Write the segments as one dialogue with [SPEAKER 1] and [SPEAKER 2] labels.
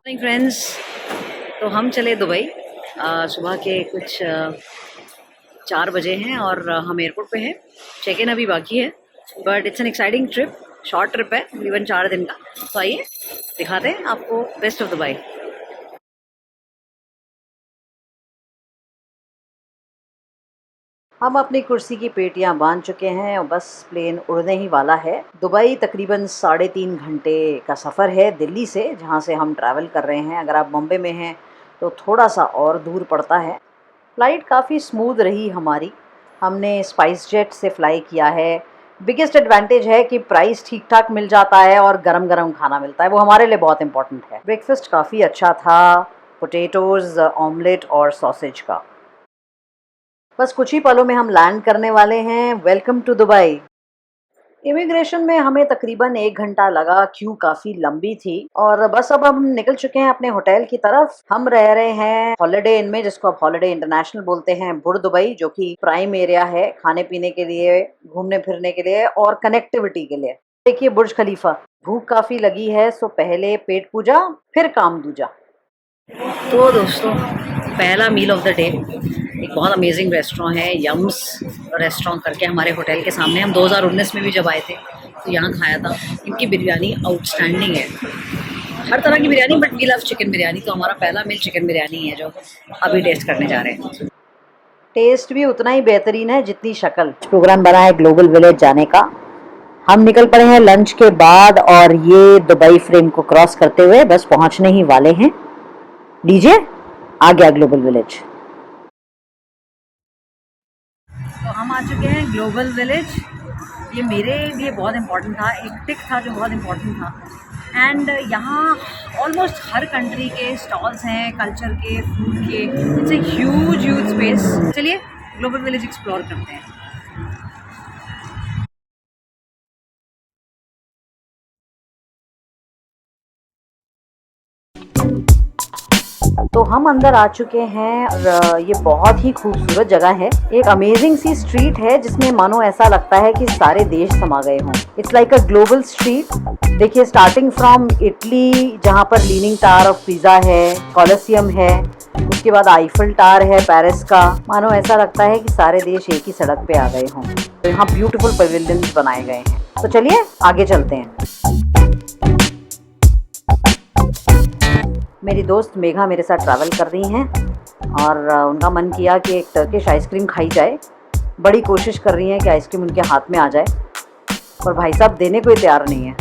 [SPEAKER 1] Friends, तो हम चले दुबई। सुबह के कुछ 4 बजे हैं और हम एयरपोर्ट पे हैं। चेक इन अभी बाकी है, but it's an exciting trip. Short trip है, तकरीबन 4 दिन का। तो आइए दिखाते हैं आपको बेस्ट ऑफ दुबई। हम अपनी कुर्सी की पेटियां बांध चुके हैं और बस प्लेन उड़ने ही वाला है। दुबई तकरीबन 3.5 घंटे का सफ़र है दिल्ली से, जहां से हम ट्रैवल कर रहे हैं। अगर आप मुंबई में हैं तो थोड़ा सा और दूर पड़ता है। फ़्लाइट काफ़ी स्मूथ रही हमारी। हमने स्पाइस जेट से फ़्लाई किया है। बिगेस्ट एडवांटेज है कि प्राइस ठीक ठाक मिल जाता है और गरम गरम खाना मिलता है, वो हमारे लिए बहुत इंपॉर्टेंट है। ब्रेकफास्ट काफ़ी अच्छा था, पोटैटोज़, ऑमलेट और सॉसेज का। बस कुछ ही पलों में हम लैंड करने वाले हैं। Welcome to Dubai. इमिग्रेशन में हमें तकरीबन 1 घंटा लगा, क्यू काफ़ी लंबी थी। और बस अब हम निकल चुके हैं अपने होटल की तरफ। हम रह रहे हैं हॉलिडे इन में, जिसको आप हॉलिडे इंटरनेशनल बोलते हैं, बुर्ज दुबई, जो कि प्राइम एरिया है खाने पीने के लिए, घूमने फिरने के लिए और कनेक्टिविटी के लिए। देखिए बुर्ज खलीफा। भूख काफ़ी लगी है, सो पहले पेट पूजा फिर काम दूजा। तो दोस्तों, पहला मील ऑफ द डे एक बहुत अमेजिंग रेस्टोरेंट है, यम्स रेस्टोरेंट करके, हमारे होटल के सामने। हम 2019 में भी जब आए थे तो यहाँ खाया था। इनकी बिरयानी आउटस्टैंडिंग है, हर तरह की biryani, but we love chicken biryani. तो हमारा पहला मील चिकन बिरयानी है जो अभी टेस्ट करने जा रहे हैं। टेस्ट भी उतना ही बेहतरीन है जितनी शक्ल। प्रोग्राम बना है ग्लोबल विलेज जाने का। हम निकल पड़े हैं लंच के बाद और ये दुबई फ्रेम को क्रॉस करते हुए बस पहुँचने ही वाले हैं। लीजिए, आ गया ग्लोबल विलेज। तो हम आ चुके हैं ग्लोबल विलेज। ये मेरे लिए बहुत इम्पोर्टेंट था, एक टिक था जो बहुत इम्पोर्टेंट था। एंड यहाँ ऑलमोस्ट हर कंट्री के स्टॉल्स हैं, कल्चर के, फूड के। It's a huge space. चलिए ग्लोबल विलेज एक्सप्लोर करते हैं। तो हम अंदर आ चुके हैं और ये बहुत ही खूबसूरत जगह है। एक अमेजिंग सी स्ट्रीट है जिसमें मानो ऐसा लगता है कि सारे देश समा गए हों। It's like a global street. देखिए, स्टार्टिंग फ्रॉम इटली, जहाँ पर लीनिंग टावर ऑफ पिज़ा है, कोलोसियम है, उसके बाद आईफल टावर है पेरिस का। मानो ऐसा लगता है कि सारे देश एक ही सड़क पे आ गए हों। तो यहाँ ब्यूटीफुल पवेलियंस बनाए गए हैं। तो चलिए आगे चलते हैं। मेरी दोस्त मेघा मेरे साथ ट्रैवल कर रही हैं और उनका मन किया कि एक टर्किश आइसक्रीम खाई जाए। बड़ी कोशिश कर रही हैं कि आइसक्रीम उनके हाथ में आ जाए, पर भाई साहब देने को ही तैयार नहीं है।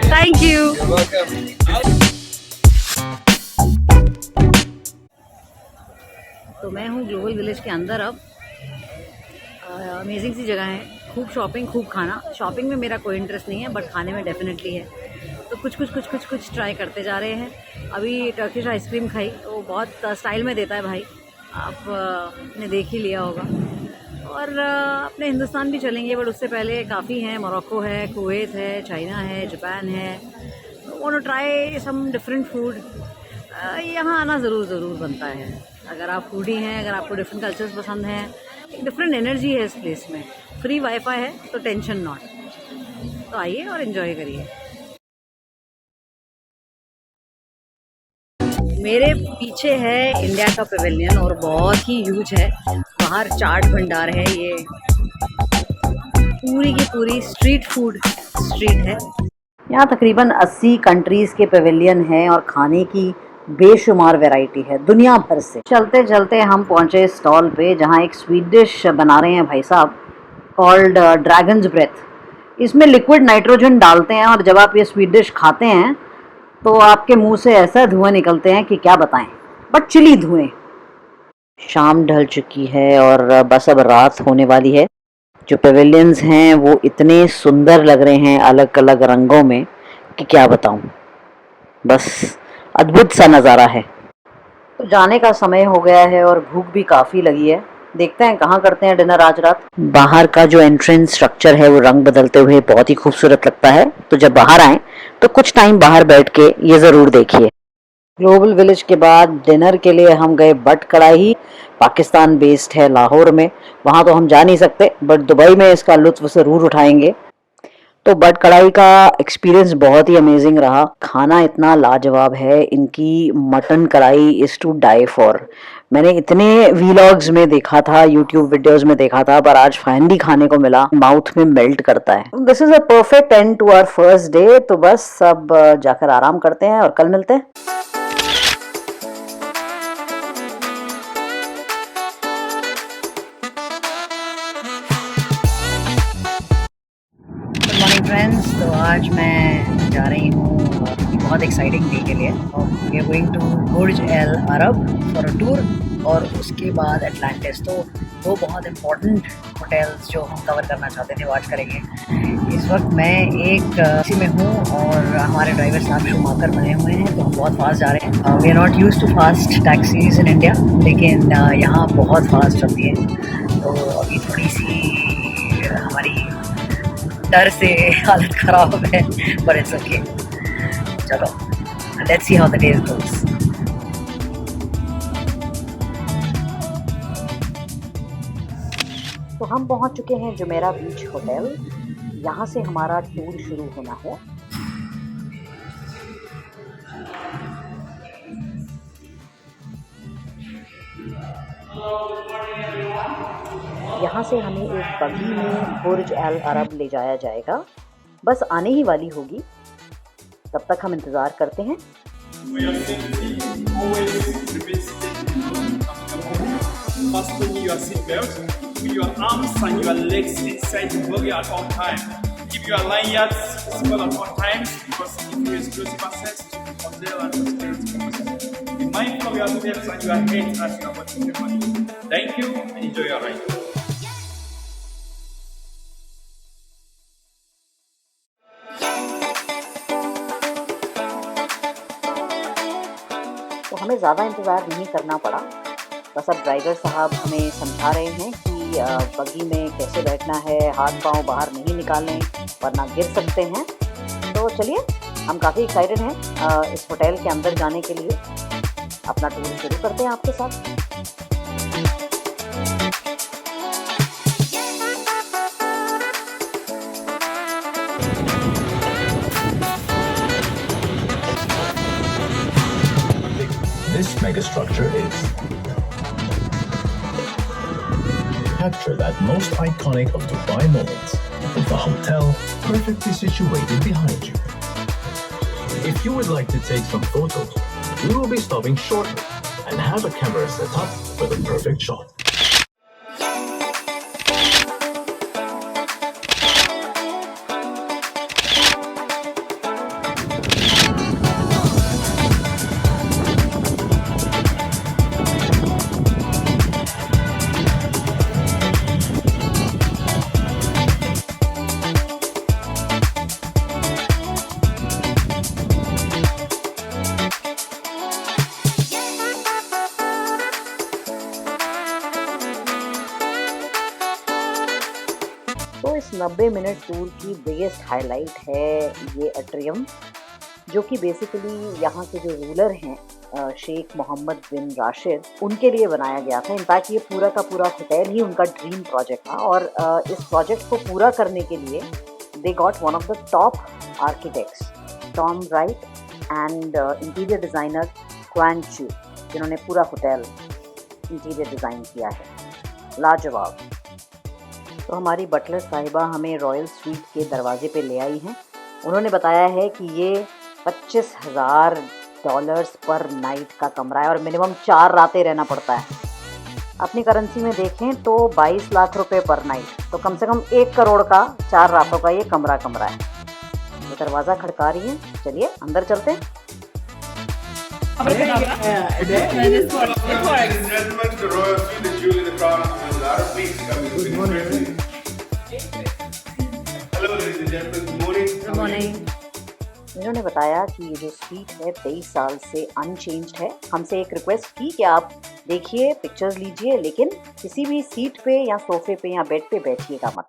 [SPEAKER 1] Thank you. तो मैं हूँ ग्लोबल विलेज के अंदर। अब अमेजिंग सी जगह है, खूब शॉपिंग, खूब खाना। शॉपिंग में मेरा कोई इंटरेस्ट नहीं है, बट खाने में डेफिनेटली है। तो कुछ ट्राई करते जा रहे हैं। अभी टर्किश आइसक्रीम खाई, वो बहुत स्टाइल में देता है भाई, आपने देख ही लिया होगा। और अपने हिंदुस्तान भी चलेंगे, बट उससे पहले काफ़ी हैं। मोरक्को है, कुवैत है, चाइना है, जापान है। Want to try some different food. यहाँ आना ज़रूर बनता है। अगर आप फूडी हैं, अगर आपको डिफरेंट कल्चर्स पसंद हैं, एक डिफरेंट एनर्जी है इस प्लेस में। फ्री वाईफाई है तो टेंशन नॉट। तो आइए और एंजॉय करिए। मेरे पीछे है इंडिया का पवेलियन और बहुत ही ह्यूज है। बाहर चाट भंडार है, ये पूरी की पूरी स्ट्रीट फूड स्ट्रीट है। यहाँ तकरीबन 80 कंट्रीज़ के पवेलियन हैं और खाने की बेशुमार वैरायटी है दुनिया भर से। चलते चलते हम पहुँचे स्टॉल पे, जहाँ एक स्वीट डिश बना रहे हैं भाई साहब, कॉल्ड ड्रैगन्स ब्रेथ। इसमें लिक्विड नाइट्रोजन डालते हैं और जब आप ये स्वीट डिश खाते हैं तो आपके मुंह से ऐसा धुआं निकलते हैं कि क्या बताएं, बट चिली धुएं। शाम ढल चुकी है और बस अब रात होने वाली है। जो पवेलियंस हैं वो इतने सुंदर लग रहे हैं अलग अलग रंगों में कि क्या बताऊं, बस अद्भुत सा नज़ारा है। तो जाने का समय हो गया है और भूख भी काफ़ी लगी है। देखते हैं कहाँ करते हैं डिनर आज रात। बाहर का जो एंट्रेंस स्ट्रक्चर है वो रंग बदलते हुए बहुत ही खूबसूरत लगता है। तो जब बाहर आएँ तो कुछ टाइम बाहर बैठ के ये ज़रूर देखिए। ग्लोबल विलेज के बाद डिनर के लिए हम गए बट कढ़ाई। पाकिस्तान बेस्ड है लाहौर में, वहाँ तो हम जा नहीं सकते बट दुबई में इसका लुत्फ ज़रूर उठाएंगे। तो बट कढ़ाई का एक्सपीरियंस बहुत ही अमेजिंग रहा। खाना इतना लाजवाब है, इनकी मटन कढ़ाई इज़ टू डाई फॉर। मैंने इतने वीलॉग्स में देखा था, यूट्यूब वीडियोस में देखा था, पर आज फाइनली खाने को मिला, माउथ में मेल्ट करता है। This is a perfect end to our first day. तो बस अब जाकर आराम करते हैं और कल मिलते हैं। Good morning friends. तो आज मैं जा रही हूँ बहुत एक्साइटिंग डे के लिए, और we are going to Burj Al Arab for a tour, और उसके बाद एटलांटिस। तो दो बहुत इम्पोर्टेंट होटल्स जो हम कवर करना चाहते थे वो आज करेंगे। इस वक्त मैं एक इसी में हूँ और हमारे ड्राइवर साहब शूमाकर बने हुए हैं, तो हम बहुत फास्ट जा रहे हैं। We are not used to fast taxis in India, लेकिन यहाँ बहुत फास्ट चलती है। तो अभी थोड़ी सी हमारी डर से हालत ख़राब है, पर इट्स ओके। चलो, let's see how the day goes. तो हम पहुंच चुके हैं जुमेरा बीच होटल। यहाँ से हमारा टूर शुरू होना है। यहाँ से हमें एक बगी में बुर्ज एल अरब ले जाया जाएगा। बस आने ही वाली होगी, तब तक हम इंतज़ार करते हैं।
[SPEAKER 2] Fasten your seatbelt with your arms and your legs inside the buggy at all times. Keep your lanyards visible at all times, because if you explosive access to the hotel and security purposes. Be mindful of yourselves and your head as you are watching the money. Thank you and enjoy your ride.
[SPEAKER 1] तो हमें ज़्यादा इंतज़ार नहीं करना पड़ा। बस अब driver साहब हमें समझा रहे हैं कि बगी में कैसे बैठना है, हाथ पांव बाहर नहीं निकालें वरना गिर सकते हैं। तो चलिए, हम काफ़ी एक्साइटेड हैं इस होटल के अंदर जाने के लिए। अपना टूर शुरू करते हैं आपके साथ।
[SPEAKER 3] This megastructure is capture that most iconic of Dubai moments, with the hotel perfectly situated behind you. If you would like to take some photos, we will be stopping shortly and have a camera set up for the perfect shot.
[SPEAKER 1] तो इस 90 minute tour की biggest highlight है ये atrium, जो कि basically यहाँ के जो रूलर हैं शेख मोहम्मद बिन राशिद, उनके लिए बनाया गया था। इनफैक्ट ये पूरा का पूरा होटल ही उनका ड्रीम प्रोजेक्ट था, और इस प्रोजेक्ट को पूरा करने के लिए they got one of the top architects, Tom Wright and interior designer Khuan Chew, जिन्होंने पूरा होटल इंटीरियर डिज़ाइन किया है। लाजवाब। तो हमारी बटलर साहिबा हमें रॉयल स्वीट के दरवाजे पे ले आई हैं। उन्होंने बताया है कि ये $25,000 पर नाइट का कमरा है और मिनिमम 4 रातें रहना पड़ता है। अपनी करेंसी में देखें तो 22 लाख रुपए पर नाइट, तो कम से कम 1 करोड़ का 4 रातों का ये कमरा है। तो दरवाज़ा खड़का रही है, चलिए अंदर चलते हैं। इन्होंने बताया कि ये जो स्वीट है 23 साल से अनचेंज्ड है। हमसे एक रिक्वेस्ट की कि आप देखिए, पिक्चर्स लीजिए, लेकिन किसी भी सीट पे या सोफे पे या बेड पे बैठिएगा मत।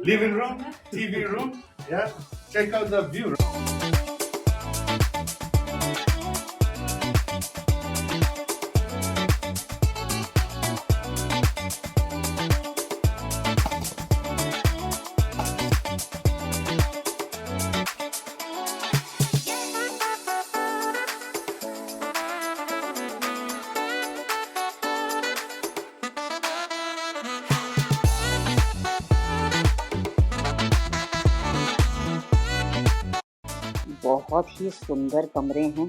[SPEAKER 2] living room, TV room. Yeah, check out the view.
[SPEAKER 1] बहुत ही सुंदर कमरे हैं।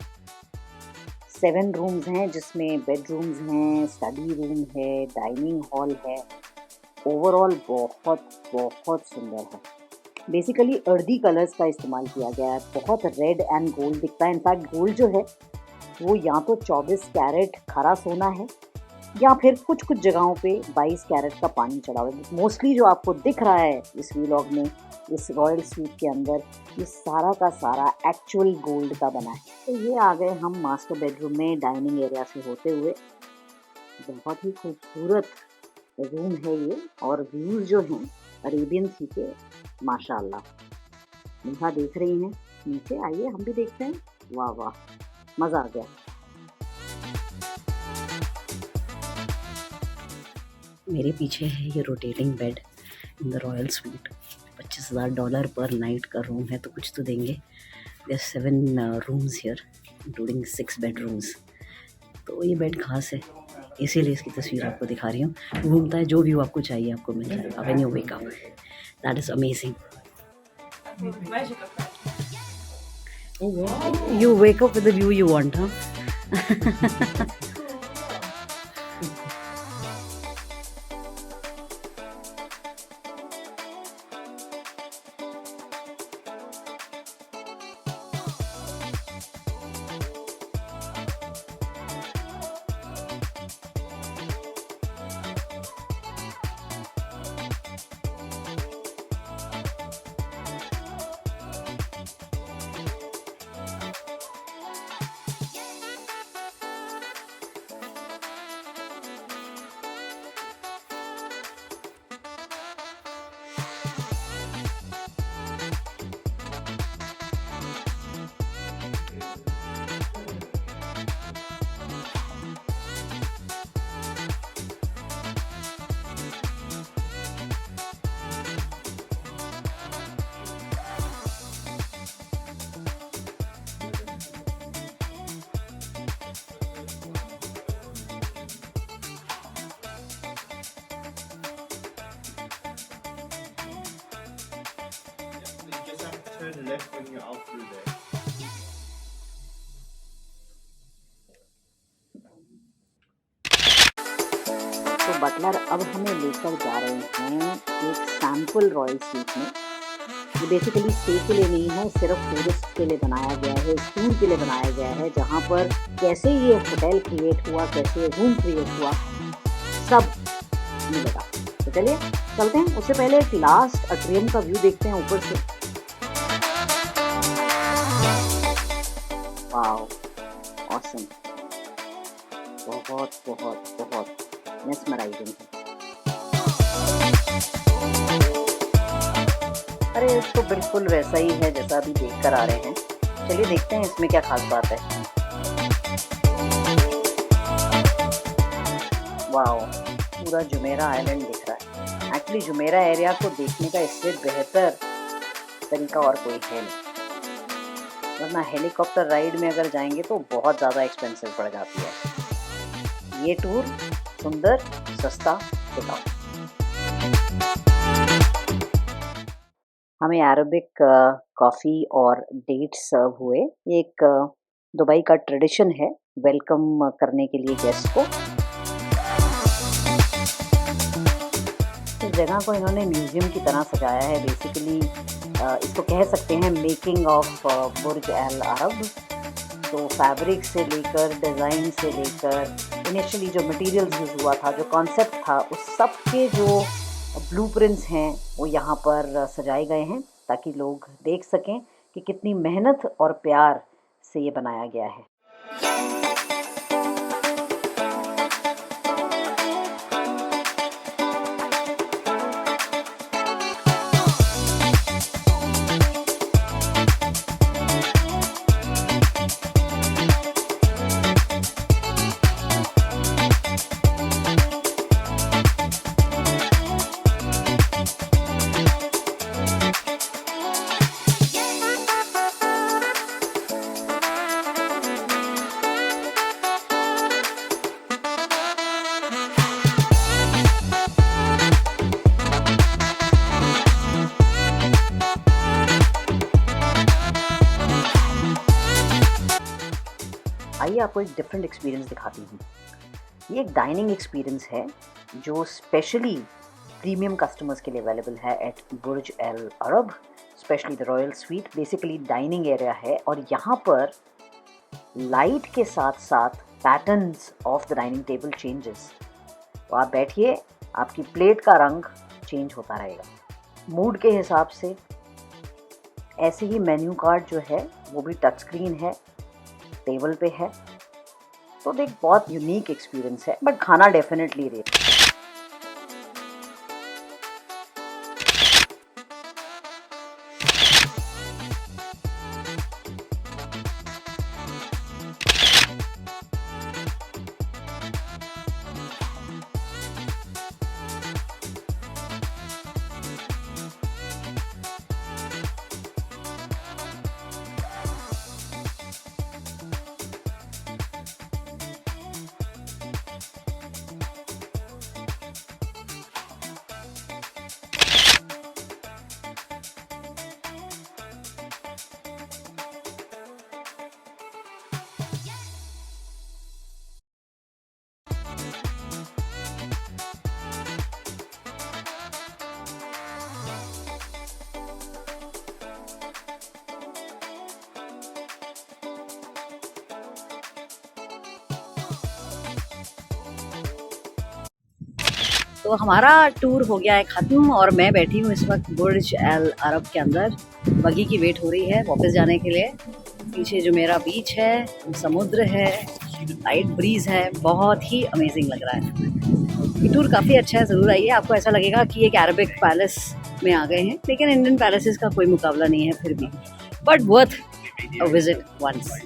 [SPEAKER 1] 7 रूम्स हैं जिसमें बेडरूम्स हैं, स्टडी रूम है, डाइनिंग हॉल है। ओवरऑल बहुत सुंदर है। बेसिकली अर्दी कलर्स का इस्तेमाल किया गया है। बहुत रेड एंड गोल्ड दिखता है। इनफैक्ट गोल्ड जो है वो या तो 24 कैरेट खरा सोना है या फिर कुछ जगहों पे 22 कैरेट का पानी चढ़ा हुआ है। मोस्टली जो आपको दिख रहा है इस व्लॉग में, इस रॉयल स्वीट के अंदर, ये सारा का सारा एक्चुअल गोल्ड का बना है। तो ये आ गए हम मास्टर बेडरूम में डाइनिंग एरिया से होते हुए। बहुत ही खूबसूरत रूम है ये, और व्यूज़ जो हैं अरेबियन सी के माशाल्लाह। नेहा देख रही हैं नीचे, आइए हम भी देखते हैं। वाह वाह, मज़ा आ गया। मेरे पीछे है ये rotating bed in the royal sweet. $25,000 पर नाइट का रूम है, तो कुछ तो देंगे। There 7 rooms here including 6 bedrooms. तो ये बेड खास है, इसीलिए इसकी तस्वीर आपको दिखा रही हूँ। घूमता है, जो व्यू आपको चाहिए आपको मिल जाएगा when you wake up. That is amazing. You wake up with the view you want, huh?
[SPEAKER 2] Turn left when you're out through there.
[SPEAKER 1] तो बटलर अब हमें लेकर जा रहे हैं एक सैम्पल रॉयल स्वीट में। ये बेसिकली स्टे के लिए नहीं है, सिर्फ टूरिस्ट के लिए बनाया गया है, टूर के लिए बनाया गया है, जहाँ पर कैसे ये होटल क्रिएट हुआ, कैसे रूम क्रिएट हुआ, सब मिलेगा। तो चलिए चलते हैं। उससे पहले एक लास्ट अट्रियम का व्यू देखते हैं ऊपर से। वाओ, ऑसम, बहुत मेस्मराइजिंग है। अरे तो बिल्कुल वैसा ही है जैसा अभी देख कर आ रहे हैं। चलिए देखते हैं इसमें क्या खास बात है। वाओ, पूरा जुमेरा आइलैंड दिख रहा है। एक्चुअली जुमेरा एरिया को देखने का इससे बेहतर तरीका और कोई है नहीं, वरना हेलीकॉप्टर राइड में अगर जाएंगे तो बहुत ज़्यादा एक्सपेंसिव पड़ जाती है। ये टूर सुंदर, सस्ता, टिकाऊ। हमें अरबिक कॉफ़ी और डेट्स सर्व हुए। ये एक दुबई का ट्रेडिशन है वेलकम करने के लिए गेस्ट को। इस जगह को इन्होंने म्यूज़ियम की तरह सजाया है। बेसिकली इसको कह सकते हैं मेकिंग ऑफ बुर्ज अल अरब। तो फैब्रिक से लेकर, डिज़ाइन से लेकर, इनिशियली जो मटेरियल्स यूज़ हुआ था, जो कॉन्सेप्ट था, उस सब के जो ब्लूप्रिंट्स हैं वो यहाँ पर सजाए गए हैं, ताकि लोग देख सकें कि कितनी मेहनत और प्यार से ये बनाया गया है। आइए आपको एक डिफरेंट एक्सपीरियंस दिखाती हूँ। ये एक डाइनिंग एक्सपीरियंस है जो स्पेशली प्रीमियम कस्टमर्स के लिए अवेलेबल है at Burj Al Arab, specially the royal suite. Basically dining area है और यहाँ पर लाइट के साथ साथ patterns of the dining table changes. तो आप बैठिए, आपकी प्लेट का रंग चेंज होता रहेगा मूड के हिसाब से। ऐसे ही मेन्यू कार्ड जो है वो भी टच स्क्रीन है, टेबल पे है। तो देख बहुत यूनिक एक्सपीरियंस है, बट खाना डेफिनेटली रेट। तो हमारा टूर हो गया है ख़त्म और मैं बैठी हूँ इस वक्त बुर्ज अल अरब के अंदर। बगी की वेट हो रही है वापस जाने के लिए। पीछे जो मेरा बीच है, समुद्र है, लाइट ब्रीज है, बहुत ही अमेजिंग लग रहा है। ये टूर काफ़ी अच्छा है, ज़रूर आइए। आपको ऐसा लगेगा कि एक अरबिक पैलेस में आ गए हैं, लेकिन इंडियन पैलेसेस का कोई मुकाबला नहीं है फिर भी, but worth a visit once.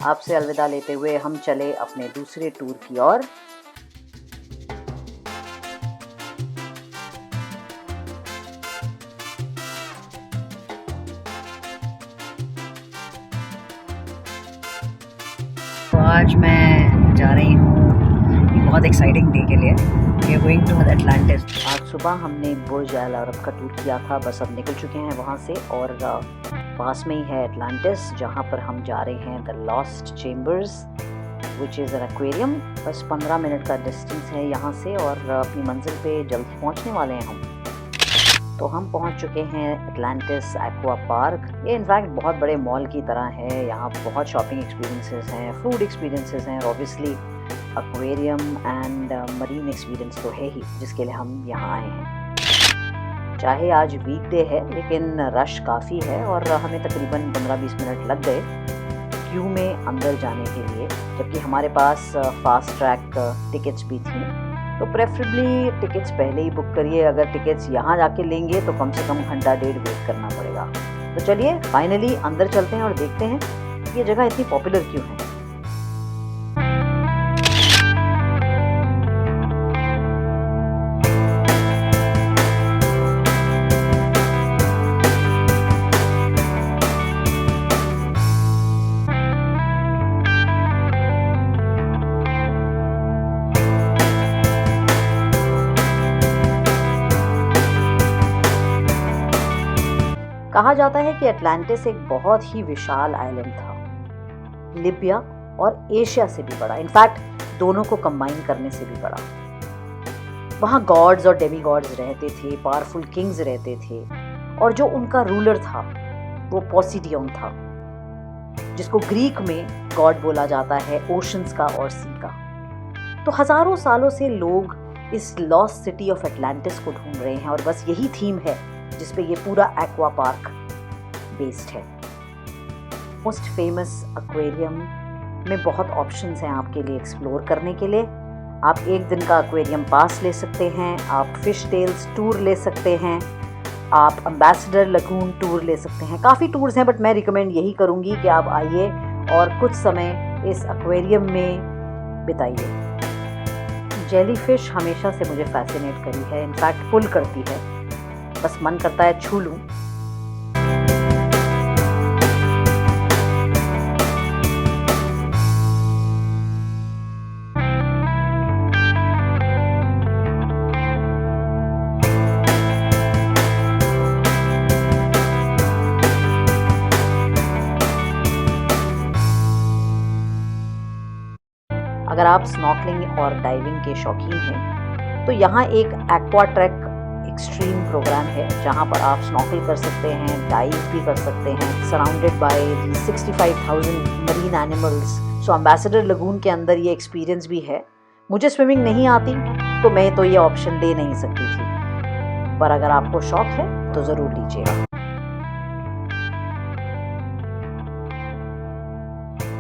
[SPEAKER 1] आपसे अलविदा लेते हुए हम चले अपने दूसरे टूर की ओर। तो आज मैं जा रही हूँ बहुत एक्साइटिंग डे के लिए। We are going to Atlantis. आज सुबह हमने बुर्ज अल अरब का टूर किया था, बस अब निकल चुके हैं वहाँ से और पास में ही है एटलांटिस, जहाँ पर हम जा रहे हैं the lost chambers which is an aquarium. बस 15 मिनट का डिस्टेंस है यहाँ से और अपनी मंजिल पे जल्दी पहुँचने वाले हैं हम। तो हम पहुँच चुके हैं एटलांटिस एक्वा पार्क। ये इनफैक्ट बहुत बड़े मॉल की तरह है। यहाँ बहुत शॉपिंग एक्सपीरियंसेस हैं, फूड एक्सपीरियंसेस हैं, obviously aquarium and marine experience तो है ही, जिसके लिए हम यहाँ आए हैं। चाहे आज वीकडे है लेकिन रश काफ़ी है और हमें तकरीबन 15-20 मिनट लग गए क्यू में अंदर जाने के लिए, जबकि हमारे पास फास्ट ट्रैक टिकट्स भी थी। तो प्रेफरेबली टिकट्स पहले ही बुक करिए। अगर टिकट्स यहाँ जाके लेंगे तो कम से कम घंटा डेढ़ वेट करना पड़ेगा। तो चलिए फाइनली अंदर चलते हैं और देखते हैं ये जगह इतनी पॉपुलर क्यों है। कहा जाता है कि एटलांटिस एक बहुत ही विशाल आइलैंड था, लिबिया और एशिया से भी बड़ा, इनफैक्ट दोनों को कंबाइन करने से भी बड़ा। वहाँ गॉड्स और डेमी गॉड्स रहते थे, पावरफुल किंग्स रहते थे और जो उनका रूलर था वो पोसिडियन था, जिसको ग्रीक में गॉड बोला जाता है ओशंस का और सी का। तो हजारों सालों से लोग इस लॉस्ट सिटी ऑफ एटलांटिस को ढूंढ रहे हैं और बस यही थीम है जिसपे ये पूरा एक्वा पार्क बेस्ड है। मोस्ट फेमस एक्वेरियम में बहुत ऑप्शंस हैं आपके लिए एक्सप्लोर करने के लिए। आप एक दिन का एक्वेरियम पास ले सकते हैं, आप फिश टेल्स टूर ले सकते हैं, आप एम्बेसडर लगून टूर ले सकते हैं। काफ़ी टूर्स हैं बट मैं रिकमेंड यही करूँगी कि आप आइए और कुछ समय इस एक्वेरियम में बिताइए। जेलीफिश हमेशा से मुझे फैसिनेट करी है, इनफैक्ट पुल करती है, बस मन करता है छू लूं। अगर आप स्नॉर्कलिंग और डाइविंग के शौकीन हैं तो यहाँ एक एक्वा ट्रैक एक्सट्रीम प्रोग्राम है जहाँ पर आप स्नॉर्कल कर सकते हैं, डाइव भी कर सकते हैं, surrounded by 65,000 marine animals. So ambassador lagoon के अंदर ये एक्सपीरियंस भी है। मुझे स्विमिंग नहीं आती तो मैं तो ये ऑप्शन ले नहीं सकती थी, पर अगर आपको शौक है तो ज़रूर लीजिएगा।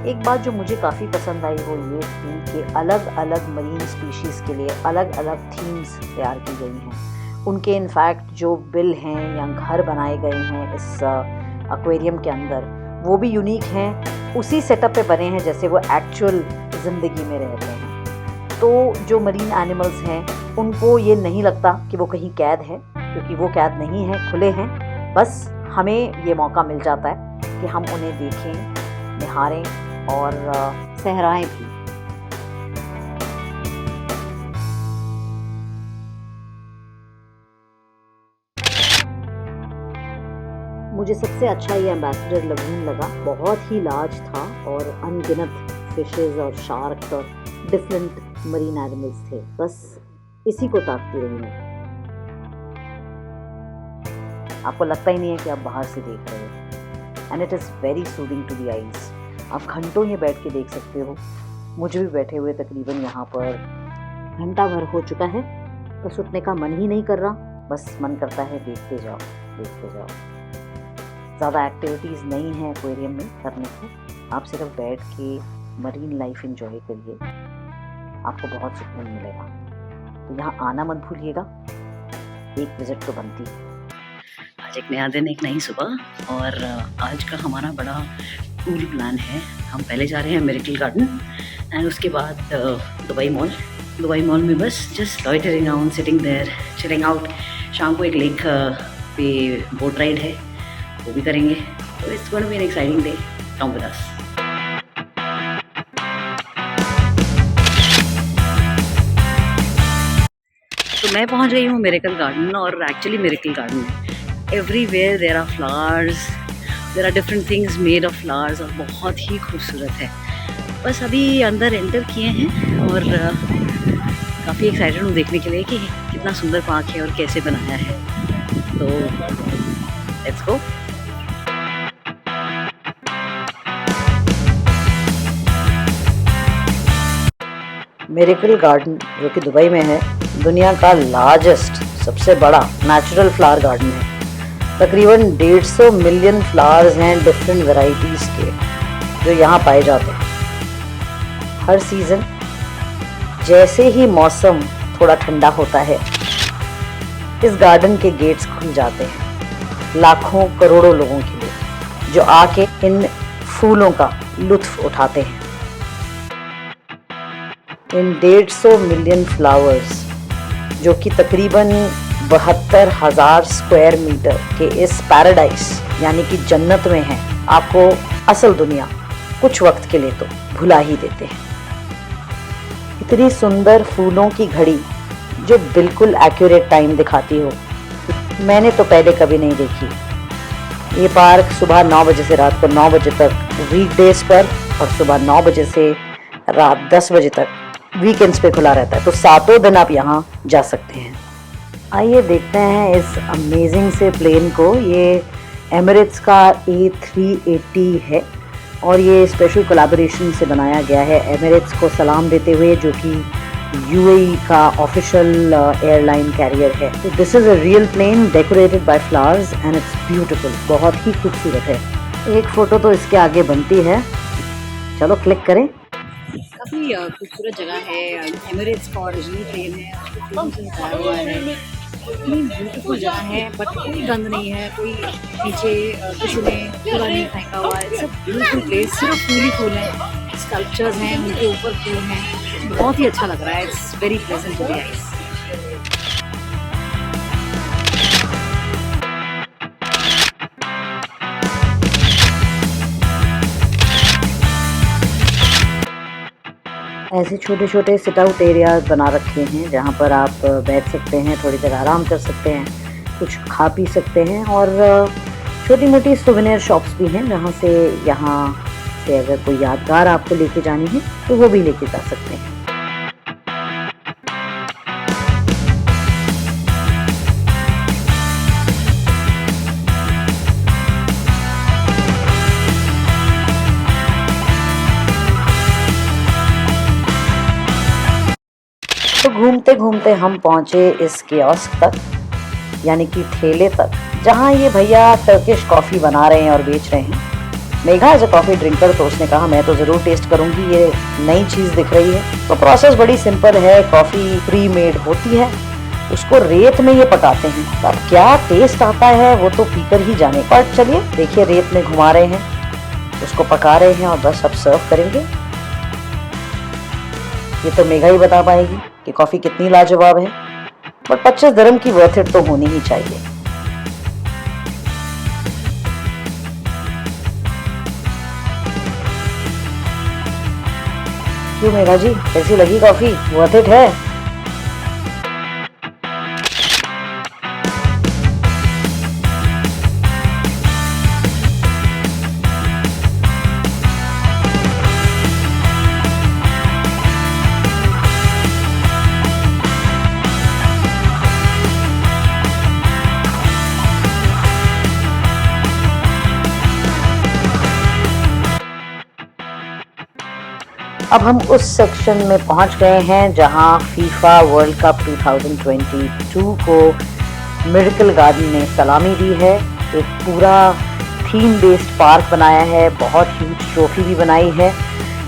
[SPEAKER 1] एक बात जो मुझे काफ़ी पसंद आई वो ये थी कि अलग अलग मरीन स्पीशीज़ के लिए अलग अलग थीम्स तैयार की गई हैं। उनके इनफैक्ट जो बिल हैं या घर बनाए गए हैं इस एक्वेरियम के अंदर वो भी यूनिक हैं, उसी सेटअप पे बने हैं जैसे वो एक्चुअल ज़िंदगी में रहते हैं। तो जो मरीन एनिमल्स हैं उनको ये नहीं लगता कि वो कहीं कैद है, क्योंकि वो कैद नहीं है, खुले हैं। बस हमें ये मौका मिल जाता है कि हम उन्हें देखें, निहारें और सहराएं भी। मुझे सबसे अच्छा ये एम्बेसडर लगून लगा। बहुत ही लार्ज था और अनगिनत फिशेस और शार्क्स और डिफरेंट मरीन एनिमल्स थे। बस इसी को ताकती रही मैं। आपको लगता ही नहीं है कि आप बाहर से देख रहे हो। And it is very soothing to the eyes. आप घंटों ही बैठ के देख सकते हो। मुझे भी बैठे हुए तकरीबन यहाँ पर घंटा भर हो चुका है, बस उठने का मन ही नहीं कर रहा। बस मन करता है देखते जाओ, देखते जाओ। ज़्यादा एक्टिविटीज़ नहीं है एक्वेरियम में करने को, आप सिर्फ बैठ के मरीन लाइफ एंजॉय करिए, आपको बहुत सुकून मिलेगा। तो यहाँ आना मत भूलिएगा, एक विज़िट तो बनती है।
[SPEAKER 4] आज एक नया दिन, एक नई सुबह, और आज का हमारा बड़ा कूल प्लान है। हम पहले जा रहे हैं मिरेकल गार्डन एंड उसके बाद दुबई मॉल। दुबई मॉल में बस just loitering around, sitting there, chilling out. शाम को एक लेक पे बोट राइड है, वो भी करेंगे। तो it's going to be an exciting day. Come with us. तो मैं पहुंच गई हूँ मिरेकल गार्डन, और एक्चुअली मिरेकल गार्डन है everywhere there are flowers, there are different things made of flowers, और बहुत ही खूबसूरत है। बस अभी अंदर एंटर किए हैं और काफ़ी एक्साइटेड हूँ देखने के लिए कि कितना सुंदर पार्क है और कैसे बनाया है। तो लेट्स गो।
[SPEAKER 1] मिरेकल गार्डन जो कि दुबई में है, दुनिया का लार्जेस्ट, सबसे बड़ा नेचुरल फ्लावर गार्डन है। तकरीबन 150 मिलियन फ्लावर्स हैं डिफरेंट वैरायटीज़ के जो यहाँ पाए जाते हैं। हर सीज़न जैसे ही मौसम थोड़ा ठंडा होता है, इस गार्डन के गेट्स खुल जाते हैं लाखों करोड़ों लोगों के लिए, जो आके इन फूलों का लुत्फ उठाते हैं। इन 150 मिलियन फ्लावर्स जो कि तकरीबन 72,000 स्क्वायर मीटर के इस पैराडाइज यानी कि जन्नत में है, आपको असल दुनिया कुछ वक्त के लिए तो भुला ही देते हैं। इतनी सुंदर फूलों की घड़ी जो बिल्कुल एक्यूरेट टाइम दिखाती हो, मैंने तो पहले कभी नहीं देखी। ये पार्क सुबह 9 बजे से रात को 9 बजे तक वीकडेज पर और सुबह 9 बजे से रात 10 बजे तक वीकेंड्स पे खुला रहता है। तो सातों दिन आप यहाँ जा सकते हैं। आइए देखते हैं इस अमेजिंग से प्लेन को। ये एमिरेट्स का A380 है और ये स्पेशल कोलैबोरेशन से बनाया गया है एमिरेट्स को सलाम देते हुए, जो कि UAE का ऑफिशियल एयरलाइन कैरियर है। तो this is a real plane decorated by flowers and it's beautiful. बहुत ही खूबसूरत है। एक फ़ोटो तो इसके आगे बनती है। चलो क्लिक करें।
[SPEAKER 4] काफ़ी खूबसूरत जगह है। एमिरेट्स का ओरिजिनल प्लेन है, उसको से हटाया हुआ है। इतनी ब्यूटीफुल जगह है, बट कोई गंद नहीं है, कोई नीचे किसी ने पूरा नहीं फेंका हुआ है। सब ब्यूटीफुल प्लेस, सिर्फ फूल ही फूल हैं, स्कल्पचर्स हैं, उनके ऊपर फूल हैं। बहुत ही अच्छा लग रहा है। It's very pleasant to the eyes.
[SPEAKER 1] ऐसे छोटे छोटे सिट आउट एरियाज बना रखे हैं जहाँ पर आप बैठ सकते हैं, थोड़ी देर आराम कर सकते हैं, कुछ खा पी सकते हैं। और छोटी मोटी सुवेनियर शॉप्स भी हैं जहाँ से यहाँ से अगर कोई यादगार आपको लेके जानी है तो वो भी लेके जा सकते हैं। तो घूमते घूमते हम पहुंचे इस कियोस्क तक, यानी कि ठेले तक, जहां ये भैया टर्किश कॉफ़ी बना रहे हैं और बेच रहे हैं। Megha as a coffee drinker तो उसने कहा मैं तो ज़रूर टेस्ट करूंगी, ये नई चीज़ दिख रही है। तो प्रोसेस बड़ी सिंपल है, कॉफ़ी प्री मेड होती है, उसको रेत में ये पकाते हैं। अब क्या टेस्ट आता है वो तो पीकर ही जाने। पर चलिए देखिए, रेत में घुमा रहे हैं, उसको पका रहे हैं और बस अब सर्व करेंगे। ये तो मेघा ही बता पाएगी कि कॉफ़ी कितनी लाजवाब है, बट 25 दिरहम की वर्थ इट तो होनी ही चाहिए। क्यों मेघा जी, कैसी लगी कॉफ़ी? वर्थ इट है? अब हम उस सेक्शन में पहुंच गए हैं जहां फीफा वर्ल्ड कप 2022 को मिरेकल गार्डन ने सलामी दी है। एक पूरा थीम बेस्ड पार्क बनाया है, बहुत ह्यूज ट्रॉफी भी बनाई है,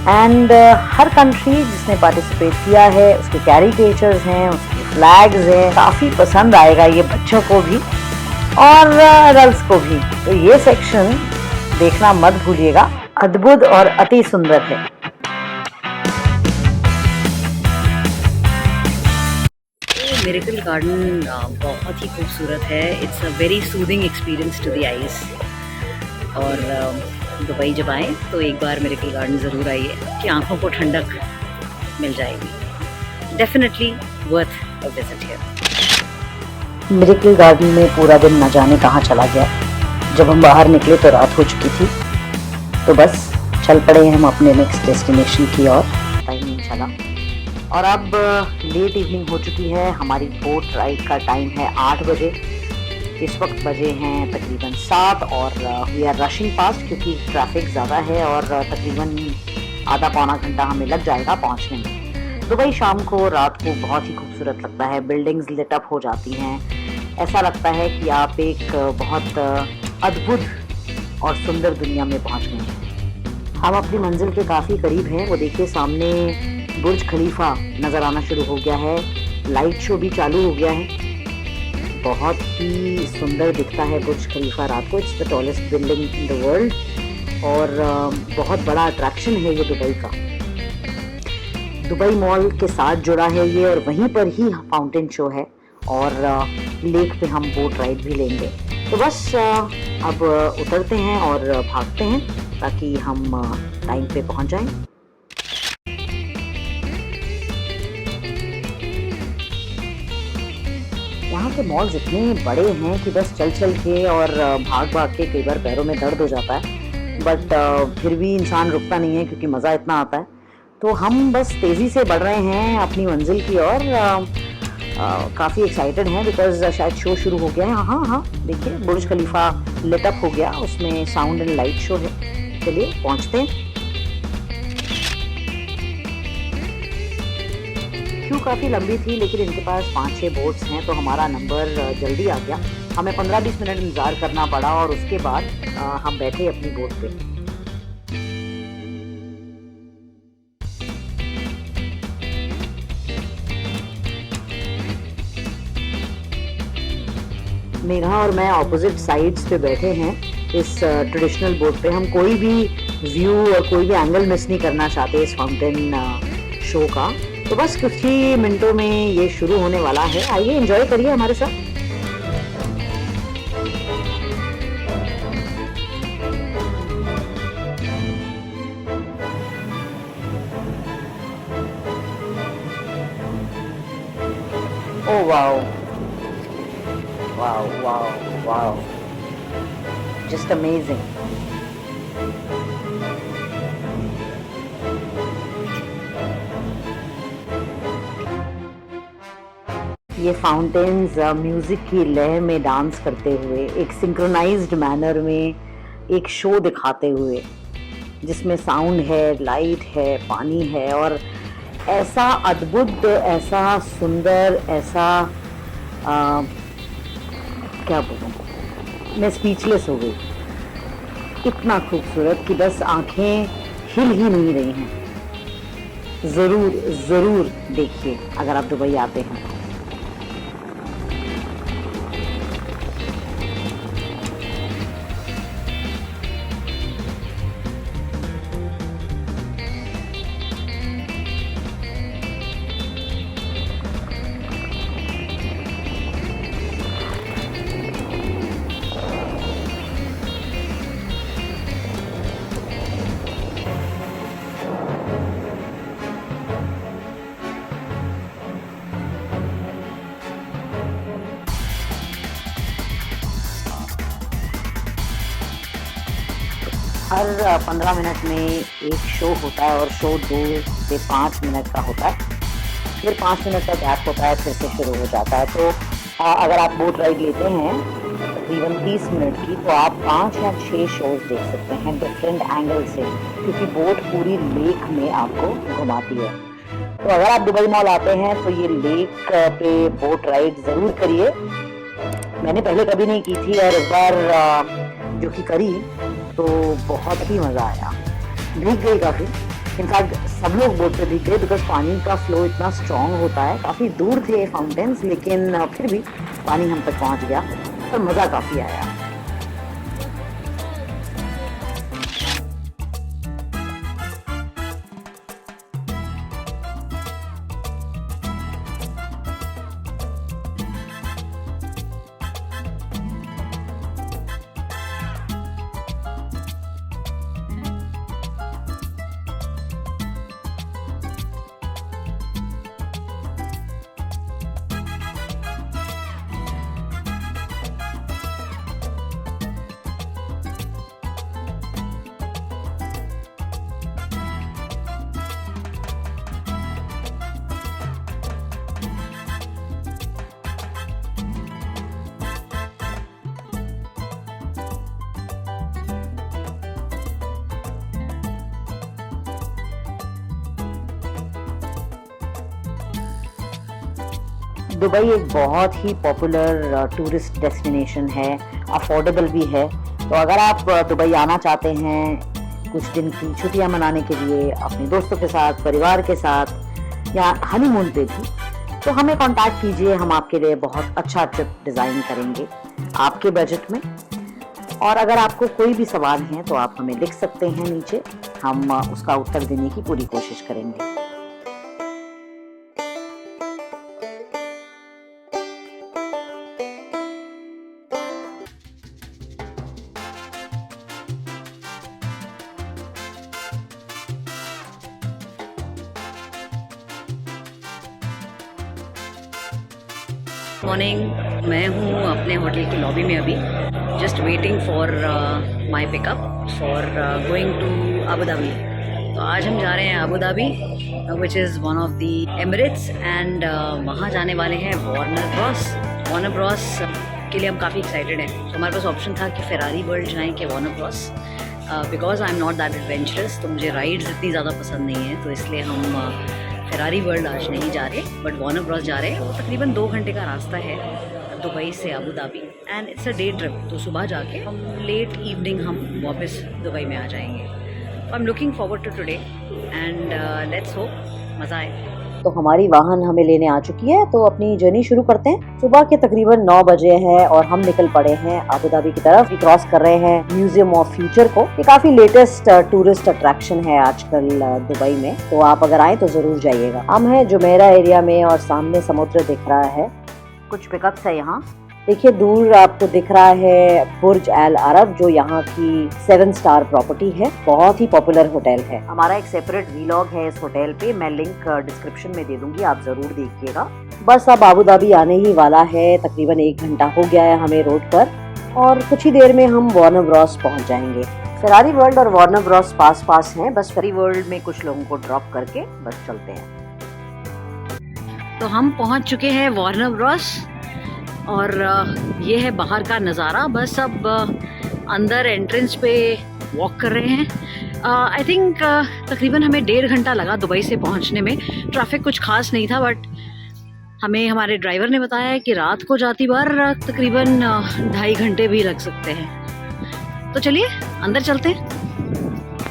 [SPEAKER 1] एंड हर कंट्री जिसने पार्टिसिपेट किया है उसके कैरिकेचर्स हैं, उसके फ्लैग्स हैं। काफ़ी पसंद आएगा ये बच्चों को भी और गर्ल्स को भी। तो ये सेक्शन देखना मत भूलिएगा, अद्भुत और अति सुंदर है।
[SPEAKER 4] मिरेकल गार्डन बहुत ही खूबसूरत है। It's a very soothing experience to the eyes. और दुबई जब आए तो एक बार मिरेकल गार्डन ज़रूर आइए कि आंखों को ठंडक मिल जाएगी। Definitely worth a visit here.
[SPEAKER 1] Miracle garden में पूरा दिन न जाने कहाँ चला गया। जब हम बाहर निकले तो रात हो चुकी थी, तो बस चल पड़े हम अपने नेक्स्ट डेस्टिनेशन की ओर। टाइम नहीं चला और अब लेट इवनिंग हो चुकी है। हमारी बोट राइड का टाइम है 8 बजे। इस वक्त बजे हैं तकरीबन 7 और वी आर रशिंग पास्ट क्योंकि ट्रैफिक ज़्यादा है और तकरीबन आधा पौना घंटा हमें लग जाएगा पहुंचने में। दुबई शाम को, रात को बहुत ही खूबसूरत लगता है। बिल्डिंग्स लिट अप हो जाती हैं, ऐसा लगता है कि आप एक बहुत अद्भुत और सुंदर दुनिया में पहुंच गए हैं। हम अपनी मंजिल के काफ़ी करीब हैं। वो देखिए सामने बुर्ज खलीफा नज़र आना शुरू हो गया है, लाइट शो भी चालू हो गया है। बहुत ही सुंदर दिखता है बुर्ज खलीफा रात को। It's the tallest building in the world और बहुत बड़ा अट्रैक्शन है ये दुबई का। दुबई मॉल के साथ जुड़ा है ये और वहीं पर ही फाउंटेन शो है और लेक पे हम बोट राइड भी लेंगे। तो बस अब उतरते हैं और भागते हैं ताकि हम टाइम पे पहुंच जाएं। यहाँ के मॉल्स इतने बड़े हैं कि बस चल चल के और भाग भाग के कई बार पैरों में दर्द हो जाता है, बट फिर भी इंसान रुकता नहीं है क्योंकि मज़ा इतना आता है। तो हम बस तेज़ी से बढ़ रहे हैं अपनी मंजिल की ओर। काफ़ी एक्साइटेड हैं बिकॉज शायद शो शुरू हो गया है। हाँ, देखिए बुर्ज खलीफा लिट अप हो गया, उसमें साउंड एंड लाइट शो है। चलिए पहुँचते हैं। क्यू काफ़ी लंबी थी लेकिन इनके पास 5-6 बोट्स हैं तो हमारा नंबर जल्दी आ गया। हमें 15-20 मिनट इंतज़ार करना पड़ा और उसके बाद हम बैठे अपनी बोट पे। मेघा और मैं ऑपोजिट साइड्स पे बैठे हैं इस ट्रेडिशनल बोट पे। हम कोई भी व्यू और कोई भी एंगल मिस नहीं करना चाहते इस फाउंटेन शो का। तो बस कुछ ही मिनटों में ये शुरू होने वाला है। आइए एंजॉय करिए हमारे साथ। Oh wow, wow wow wow, just amazing. ये फाउंटेन्स म्यूज़िक की लय में डांस करते हुए एक सिंक्रोनाइज्ड मैनर में एक शो दिखाते हुए, जिसमें साउंड है, लाइट है, पानी है, और ऐसा अद्भुत, ऐसा सुंदर, ऐसा क्या बोलूँ, मैं स्पीचलेस हो गई। इतना खूबसूरत कि बस आंखें हिल ही नहीं रही हैं। ज़रूर ज़रूर देखिए अगर आप दुबई आते हैं। हर 15 मिनट में एक शो होता है और शो 2 से 5 मिनट का होता है, फिर 5 मिनट का गैप होता है, फिर से शुरू हो जाता है। तो अगर आप बोट राइड लेते हैं तकरीबन 30 मिनट की, तो आप 5 या 6 शोज देख सकते हैं डिफरेंट एंगल से, क्योंकि बोट पूरी लेक में आपको घुमाती है। तो अगर आप दुबई मॉल आते हैं तो ये लेक पे बोट राइड ज़रूर करिए। मैंने पहले कभी नहीं की थी और इस बार जो कि करी तो बहुत ही मज़ा आया। भीग गई काफ़ी, इनफैक्ट सब लोग बोट पे भीग गए, बिकॉज पानी का फ्लो इतना स्ट्रॉन्ग होता है। काफ़ी दूर थे फाउंटेन्स, लेकिन फिर भी पानी हम तक पहुंच गया और मज़ा काफ़ी आया। दुबई एक बहुत ही पॉपुलर टूरिस्ट डेस्टिनेशन है, अफोर्डेबल भी है। तो अगर आप दुबई आना चाहते हैं कुछ दिन की छुट्टियां मनाने के लिए अपने दोस्तों के साथ, परिवार के साथ, या हनीमून पे भी, तो हमें कांटेक्ट कीजिए। हम आपके लिए बहुत अच्छा ट्रिप डिज़ाइन करेंगे आपके बजट में। और अगर आपको कोई भी सवाल है तो आप हमें लिख सकते हैं नीचे, हम उसका उत्तर देने की पूरी कोशिश करेंगे।
[SPEAKER 4] मॉर्निंग, मैं हूँ अपने होटल की लॉबी में अभी, just waiting for my pickup for going to Abu Dhabi. तो आज हम जा रहे हैं Abu Dhabi, which is one of the emirates, and वहाँ जाने वाले हैं वार्नर ब्रॉस। वार्नर ब्रॉस के लिए हम काफ़ी एक्साइटेड हैं। तो हमारे पास ऑप्शन था कि फेरारी वर्ल्ड जाएँ कि Warner Bros, because I am not that adventurous, तो मुझे राइड्स इतनी ज़्यादा पसंद नहीं है, तो इसलिए हम फेरारी वर्ल्ड आज नहीं जा रहे, बट वार्नर ब्रॉस जा रहे हैं। वो तकरीबन 2 घंटे का रास्ता है दुबई से Abu Dhabi, and it's a day trip. तो सुबह जाके हम लेट इवनिंग हम वापस दुबई में आ जाएंगे। I am looking forward to today, and let's hope मज़ा आए।
[SPEAKER 1] तो हमारी वाहन हमें लेने आ चुकी है, तो अपनी जर्नी शुरू करते हैं। सुबह के तकरीबन 9 बजे हैं और हम निकल पड़े हैं अबू धाबी की तरफ। क्रॉस कर रहे हैं म्यूजियम ऑफ फ्यूचर को। ये काफी लेटेस्ट टूरिस्ट अट्रैक्शन है आजकल दुबई में, तो आप अगर आए तो जरूर जाइएगा। हम हैं जुमेरा एरिया में और सामने समुद्र दिख रहा है। कुछ पिकअप्स है यहाँ, देखिए दूर आपको दिख रहा है बुर्ज अल अरब, जो यहाँ की 7 स्टार प्रॉपर्टी है, बहुत ही पॉपुलर होटल है। हमारा एक सेपरेट व्लॉग है इस होटल पे, मैं लिंक डिस्क्रिप्शन में दे दूंगी, आप जरूर देखिएगा। बस अब अबू धाबी आने ही वाला है, तकरीबन 1 घंटा हो गया है हमें रोड पर, और कुछ ही देर में हम वार्नर ब्रॉस पहुँच जाएंगे। फेरारी वर्ल्ड और वार्नर ब्रॉस पास पास हैं, बस फेरारी वर्ल्ड में कुछ लोगों को ड्रॉप करके बस चलते हैं।
[SPEAKER 4] तो हम पहुंच चुके हैं वार्नर ब्रॉस और ये है बाहर का नज़ारा। बस अब अंदर एंट्रेंस पे वॉक कर रहे हैं। आई थिंक तकरीबन हमें 1.5 घंटा लगा दुबई से पहुंचने में। ट्रैफिक कुछ खास नहीं था, बट हमें हमारे ड्राइवर ने बताया है कि रात को जाती बार तकरीबन 2.5 घंटे भी लग सकते हैं। तो चलिए अंदर चलते हैं।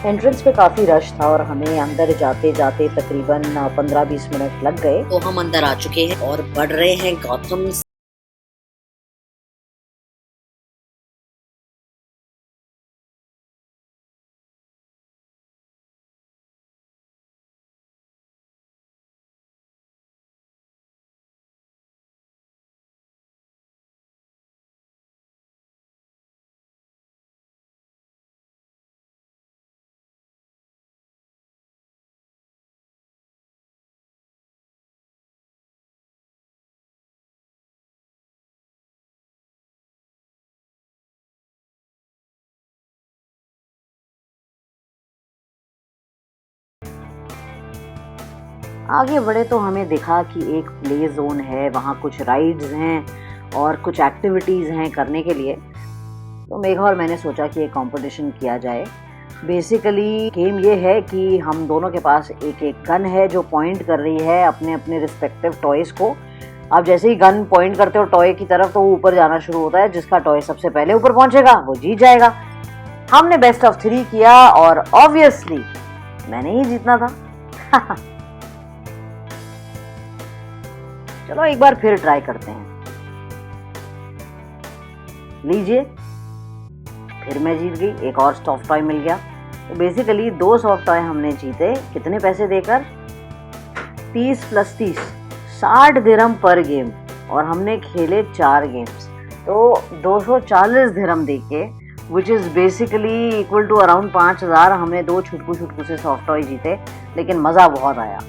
[SPEAKER 1] एंट्रेंस पे काफ़ी रश था और हमें अंदर जाते जाते तकरीबन 15-20 मिनट लग गए। तो हम अंदर आ चुके हैं और बढ़ रहे हैं गौतम। आगे बढ़े तो हमें दिखा कि एक प्ले जोन है, वहाँ कुछ राइड्स हैं और कुछ एक्टिविटीज़ हैं करने के लिए। तो मेघा और मैंने सोचा कि एक कंपटीशन किया जाए। बेसिकली गेम ये है कि हम दोनों के पास एक एक गन है जो पॉइंट कर रही है अपने अपने रिस्पेक्टिव टॉयज़ को। अब जैसे ही गन पॉइंट करते हो टॉय की तरफ तो वो ऊपर जाना शुरू होता है। जिसका टॉय सबसे पहले ऊपर पहुंचेगा वो जीत जाएगा। हमने बेस्ट ऑफ 3 किया और ऑब्वियसली मैंने ही जीतना था। चलो एक बार फिर ट्राई करते हैं। लीजिए, फिर मैं जीत गई। एक और सॉफ्ट टॉय मिल गया। तो बेसिकली 2 सॉफ्ट टॉय हमने जीते। कितने पैसे देकर? 30 + 30 60 दिरहम पर गेम और हमने खेले 4 गेम्स। तो 240 दिरहम देके which is basically equal to around 5000 हमने 2 छुटकू से सॉफ्ट टॉय जीते। लेकिन मज़ा बहुत आया।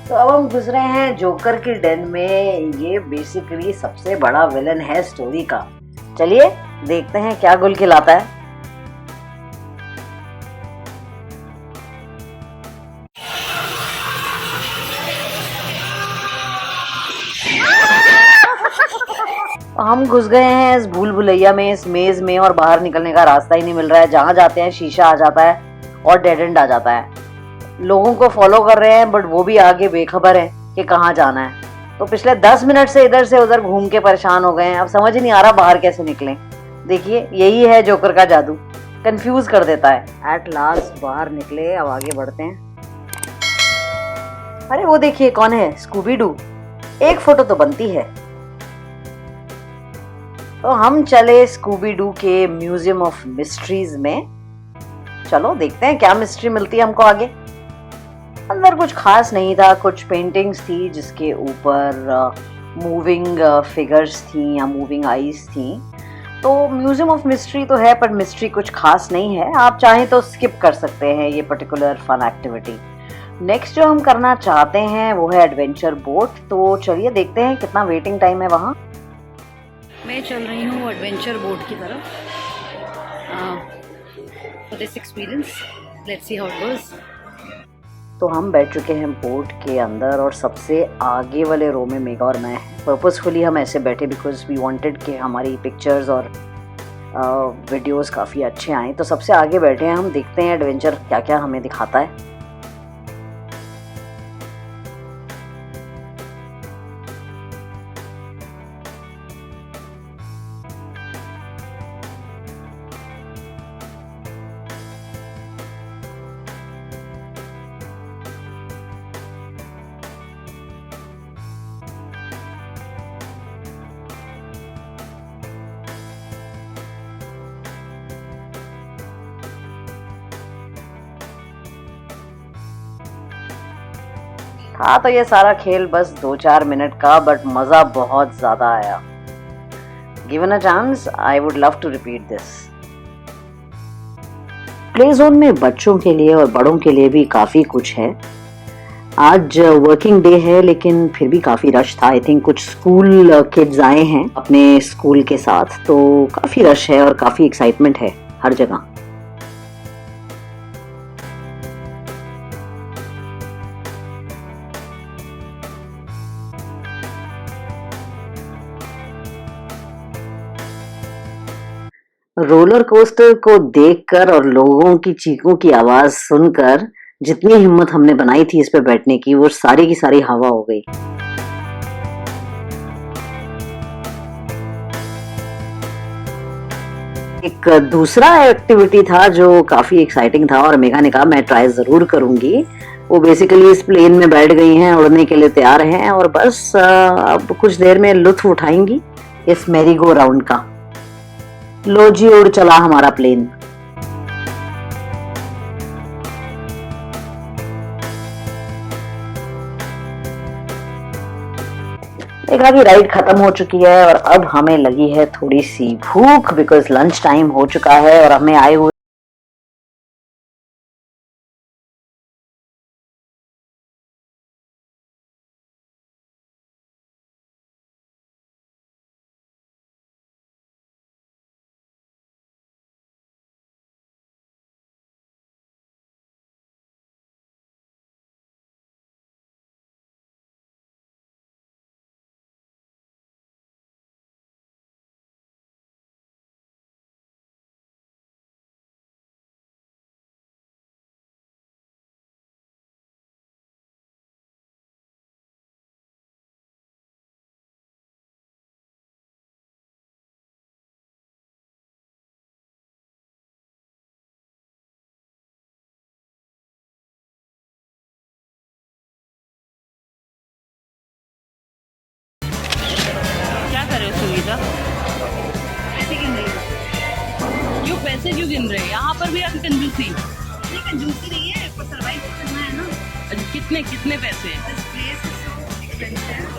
[SPEAKER 1] तो अब हम घुस रहे हैं जोकर की डेन में। ये बेसिकली सबसे बड़ा विलन है स्टोरी का। चलिए देखते हैं क्या गुल खिलाता है। हम घुस गए हैं इस भूल भुलैया में, इस मेज में, और बाहर निकलने का रास्ता ही नहीं मिल रहा है। जहाँ जाते हैं शीशा आ जाता है और डेड एंड आ जाता है। लोगों को फॉलो कर रहे हैं बट वो भी आगे बेखबर है कि कहाँ जाना है। तो पिछले 10 मिनट से इधर से उधर घूम के परेशान हो गए हैं। अब समझ ही नहीं आ रहा बाहर कैसे निकलें। देखिए यही है जोकर का जादू, कंफ्यूज कर देता है। एट लास्ट बाहर निकले। अब आगे बढ़ते हैं। अरे वो देखिए कौन है, स्कूबी डू। एक फोटो तो बनती है। तो हम चले स्कूबी डू के म्यूजियम ऑफ मिस्ट्रीज में। चलो देखते हैं क्या मिस्ट्री मिलती है हमको आगे। अंदर कुछ खास नहीं था। कुछ पेंटिंग्स थी जिसके ऊपर मूविंग फिगर्स थी या मूविंग आईज थी। तो म्यूजियम ऑफ मिस्ट्री तो है पर मिस्ट्री कुछ खास नहीं है। आप चाहें तो स्किप कर सकते हैं ये पर्टिकुलर फन एक्टिविटी। नेक्स्ट जो हम करना चाहते हैं वो है एडवेंचर बोट। तो चलिए देखते हैं कितना वेटिंग टाइम है वहाँ।
[SPEAKER 4] मैं चल रही हूँ एडवेंचर बोट की तरफ। For this experience let's see how it goes.
[SPEAKER 1] तो हम बैठ चुके हैं बोट के अंदर और सबसे आगे वाले रो में मेघा और मैं। पर्पसफुली हम ऐसे बैठे बिकॉज वी वांटेड कि हमारी पिक्चर्स और वीडियोस काफ़ी अच्छे आएँ। तो सबसे आगे बैठे हैं हम। देखते हैं एडवेंचर क्या क्या हमें दिखाता है। था तो ये सारा खेल बस 2-4 मिनट का, बट मज़ा बहुत ज़्यादा आया। Given a chance I would love to repeat this. Play zone में बच्चों के लिए और बड़ों के लिए भी काफ़ी कुछ है। आज वर्किंग डे है लेकिन फिर भी काफ़ी रश था। आई थिंक कुछ स्कूल किड्स आए हैं अपने स्कूल के साथ, तो काफ़ी रश है और काफ़ी एक्साइटमेंट है हर जगह। रोलर कोस्टर को देखकर और लोगों की चीखों की आवाज सुनकर जितनी हिम्मत हमने बनाई थी इस पे बैठने की, वो सारी की सारी हवा हो गई। एक दूसरा एक्टिविटी था जो काफी एक्साइटिंग था और मेघा ने कहा मैं ट्राई जरूर करूंगी। वो बेसिकली इस प्लेन में बैठ गई हैं, उड़ने के लिए तैयार हैं और बस अब कुछ देर में लुत्फ उठाएंगी इस मैरी गो राउंड का। लो जी, उड़ चला हमारा प्लेन। देखा कि राइड खत्म हो चुकी है और अब हमें लगी है थोड़ी सी भूख, बिकॉज लंच टाइम हो चुका है और हमें आए हुए
[SPEAKER 5] क्या कर रहे हो सुनीता? पैसे गिन रही हो। क्यों पैसे क्यों गिन रहे हैं? यहाँ पर भी आप कंजूसी।
[SPEAKER 6] नहीं कंजूसी नहीं है, पर सर्वाइव करना है ना।
[SPEAKER 5] अच्छा, कितने कितने पैसे हैं?
[SPEAKER 6] This place is so expensive.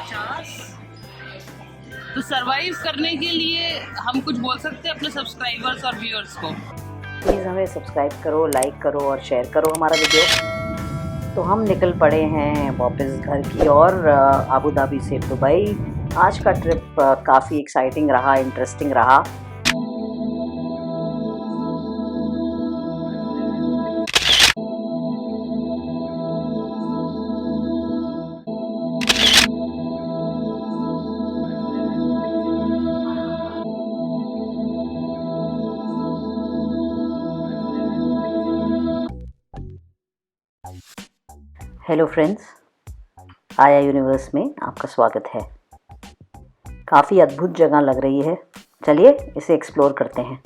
[SPEAKER 6] 50.
[SPEAKER 5] तो सरवाइव करने के लिए हम कुछ बोल सकते हैं अपने सब्सक्राइबर्स और व्यूअर्स को?
[SPEAKER 1] प्लीज़ हमें सब्सक्राइब करो, लाइक करो और शेयर करो हमारा वीडियो। तो हम निकल पड़े हैं वापस घर की ओर, अबू धाबी से दुबई। आज का ट्रिप काफ़ी एक्साइटिंग रहा, इंटरेस्टिंग रहा। हेलो फ्रेंड्स, आया यूनिवर्स में आपका स्वागत है। काफ़ी अद्भुत जगह लग रही है, चलिए इसे एक्सप्लोर करते हैं।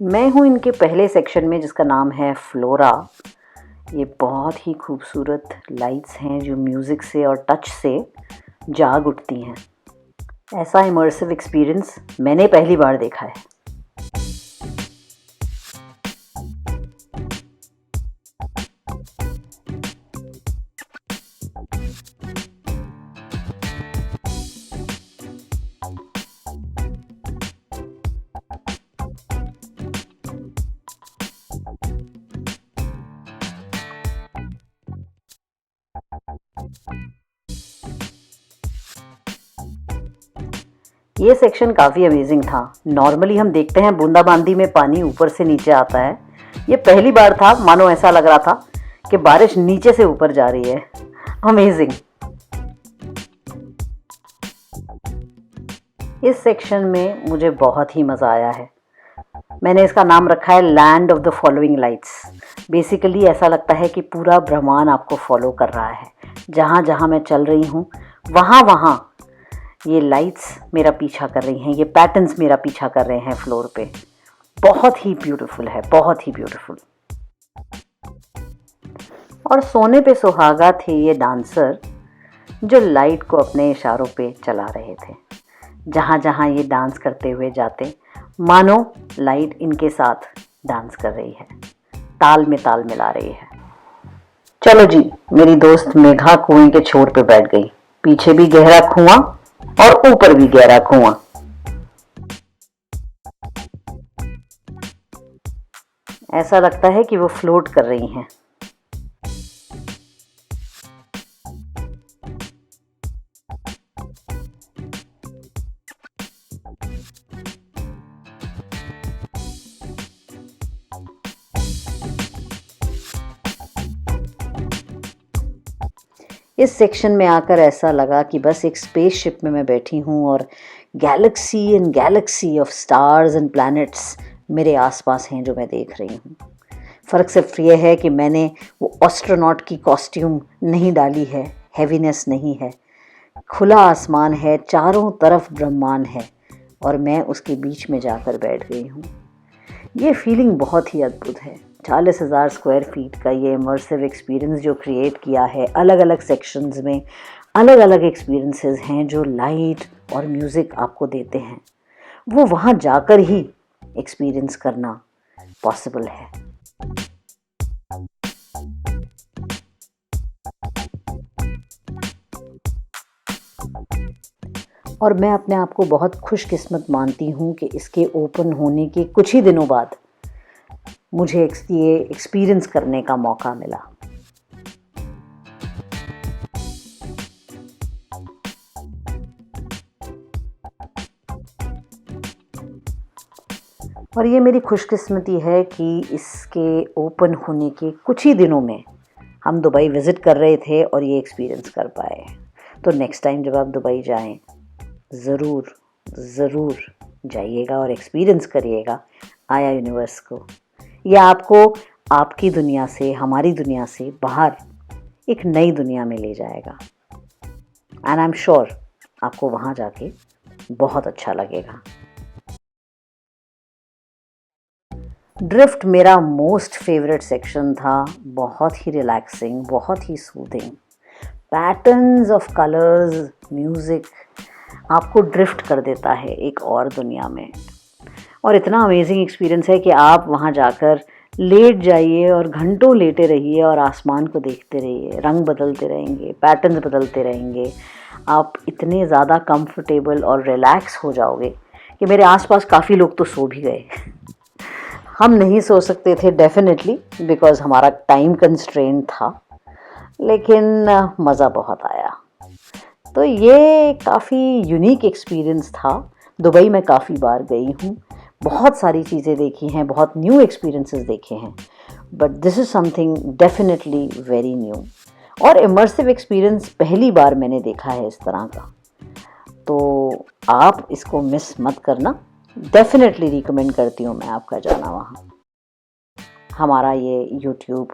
[SPEAKER 1] मैं हूँ इनके पहले सेक्शन में जिसका नाम है फ्लोरा। ये बहुत ही खूबसूरत लाइट्स हैं जो म्यूज़िक से और टच से जाग उठती हैं। ऐसा इमर्सिव एक्सपीरियंस मैंने पहली बार देखा है। ये सेक्शन काफ़ी अमेजिंग था। नॉर्मली हम देखते हैं बूंदाबांदी में पानी ऊपर से नीचे आता है, ये पहली बार था। मानो ऐसा लग रहा था कि बारिश नीचे से ऊपर जा रही है। अमेजिंग। इस सेक्शन में मुझे बहुत ही मज़ा आया है। मैंने इसका नाम रखा है land of the following lights. Basically ऐसा लगता है कि पूरा ब्रह्मांड आपको फॉलो कर रहा है। जहाँ जहाँ मैं चल रही हूँ वहाँ वहाँ ये लाइट्स मेरा पीछा कर रही हैं, ये पैटर्न्स मेरा पीछा कर रहे हैं फ्लोर पे। बहुत ही ब्यूटीफुल है, बहुत ही ब्यूटीफुल। और सोने पे सुहागा थे ये डांसर जो लाइट को अपने इशारों पे चला रहे थे। जहाँ जहाँ ये डांस करते हुए जाते, मानो लाइट इनके साथ डांस कर रही है, ताल में ताल मिला रही है। चलो जी, मेरी दोस्त मेघा कुएं के छोर पे बैठ गई। पीछे भी गहरा कुआं और ऊपर भी गहरा कुआं। ऐसा लगता है कि वो फ्लोट कर रही हैं। इस सेक्शन में आकर ऐसा लगा कि बस एक स्पेसशिप में मैं बैठी हूँ और Galaxy and Galaxy of stars and planets मेरे आसपास हैं जो मैं देख रही हूँ। फ़र्क सिर्फ ये है कि मैंने वो एस्ट्रोनॉट की कॉस्ट्यूम नहीं डाली है, हैवीनेस नहीं है। खुला आसमान है, चारों तरफ ब्रह्मांड है और मैं उसके बीच में जाकर बैठ गई हूँ। ये फीलिंग बहुत ही अद्भुत है। 40,000 स्क्वायर फीट का ये इमर्सिव एक्सपीरियंस जो क्रिएट किया है, अलग अलग सेक्शंस में अलग अलग एक्सपीरियंसेस हैं जो लाइट और म्यूज़िक आपको देते हैं, वो वहाँ जाकर ही एक्सपीरियंस करना पॉसिबल है। और मैं अपने आप को बहुत खुशकिस्मत मानती हूँ कि इसके ओपन होने के कुछ ही दिनों बाद मुझे ये एक्सपीरियंस करने का मौका मिला। और ये मेरी खुशकिस्मती है कि इसके ओपन होने के कुछ ही दिनों में हम दुबई विज़िट कर रहे थे और ये एक्सपीरियंस कर पाए। तो नेक्स्ट टाइम जब आप दुबई जाएं, ज़रूर ज़रूर जाइएगा और एक्सपीरियंस करिएगा आया यूनिवर्स को। यह आपको आपकी दुनिया से, हमारी दुनिया से बाहर एक नई दुनिया में ले जाएगा। एंड आई एम श्योर आपको वहाँ जाके बहुत अच्छा लगेगा। ड्रिफ्ट मेरा मोस्ट फेवरेट सेक्शन था। बहुत ही रिलैक्सिंग, बहुत ही soothing, patterns of colours, music आपको ड्रिफ्ट कर देता है एक और दुनिया में। और इतना अमेजिंग एक्सपीरियंस है कि आप वहाँ जाकर लेट जाइए और घंटों लेटे रहिए और आसमान को देखते रहिए। रंग बदलते रहेंगे, पैटर्न्स बदलते रहेंगे। आप इतने ज़्यादा कंफर्टेबल और रिलैक्स हो जाओगे कि मेरे आसपास काफ़ी लोग तो सो भी गए। हम नहीं सो सकते थे डेफिनेटली, बिकॉज़ हमारा टाइम कंस्ट्रेंट था, लेकिन मज़ा बहुत आया। तो ये काफ़ी यूनिक एक्सपीरियंस था। दुबई में काफ़ी बार गई हूँ, बहुत सारी चीज़ें देखी हैं, बहुत न्यू एक्सपीरियंसेस देखे हैं, but this is something definitely very new और इमर्सिव एक्सपीरियंस पहली बार मैंने देखा है इस तरह का। तो आप इसको मिस मत करना, डेफिनेटली रिकमेंड करती हूँ मैं आपका जाना वहाँ। हमारा ये यूट्यूब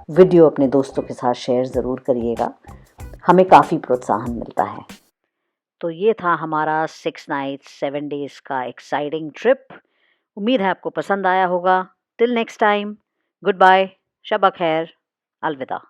[SPEAKER 1] वीडियो अपने दोस्तों के साथ शेयर ज़रूर करिएगा, हमें काफ़ी प्रोत्साहन मिलता है। तो ये था हमारा 6 नाइट्स 7 डेज़ का एक्साइटिंग ट्रिप। उम्मीद है आपको पसंद आया होगा। Till next time, good bye, शब खैर, अलविदा।